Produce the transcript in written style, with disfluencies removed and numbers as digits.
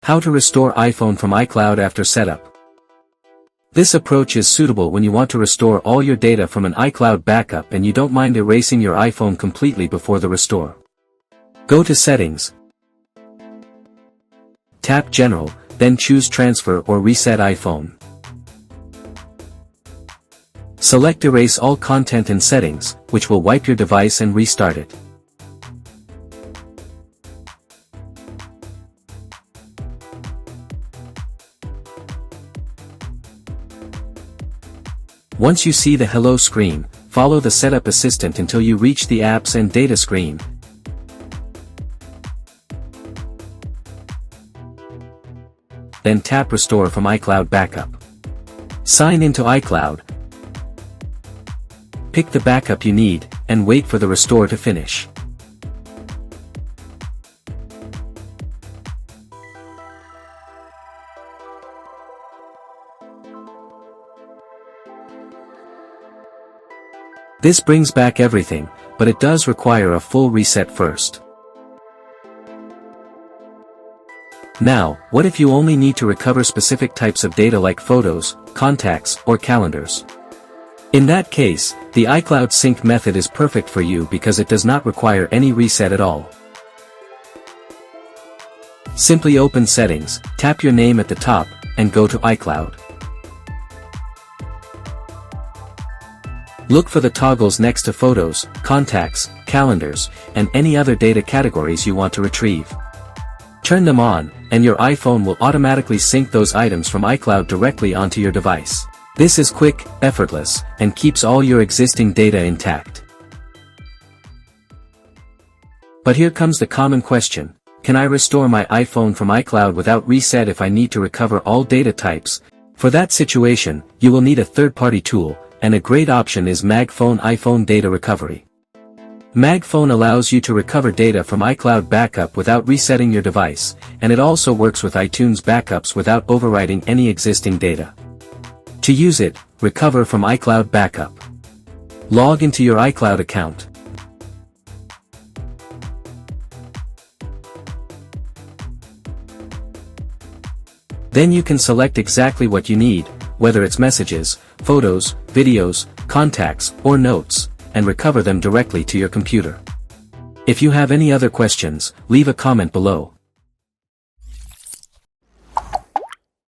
How to restore iPhone from iCloud after setup. This approach is suitable when you want to restore all your data from an iCloud backup and you don't mind erasing your iPhone completely before the restore. Go to Settings. Tap General, then choose Transfer or Reset iPhone. Select Erase all content and settings, which will wipe your device and restart it. Once you see the Hello screen, follow the Setup Assistant until you reach the Apps and Data screen. Then tap Restore from iCloud Backup. Sign into iCloud. Pick the backup you need, and wait for the restore to finish. This brings back everything, but it does require a full reset first. Now, what if you only need to recover specific types of data like photos, contacts, or calendars? In that case, the iCloud Sync method is perfect for you because it does not require any reset at all. Simply open Settings, tap your name at the top, and go to iCloud. Look for the toggles next to photos, contacts, calendars, and any other data categories you want to retrieve. Turn them on, and your iPhone will automatically sync those items from iCloud directly onto your device. This is quick, effortless, and keeps all your existing data intact. But here comes the common question: can I restore my iPhone from iCloud without reset if I need to recover all data types? For that situation, you will need a third-party tool, and a great option is MagFone iPhone Data Recovery. MagFone allows you to recover data from iCloud Backup without resetting your device, and it also works with iTunes backups without overwriting any existing data. To use it, recover from iCloud Backup. Log into your iCloud account. Then you can select exactly what you need, whether it's messages, photos, videos, contacts, or notes, and recover them directly to your computer. If you have any other questions, leave a comment below.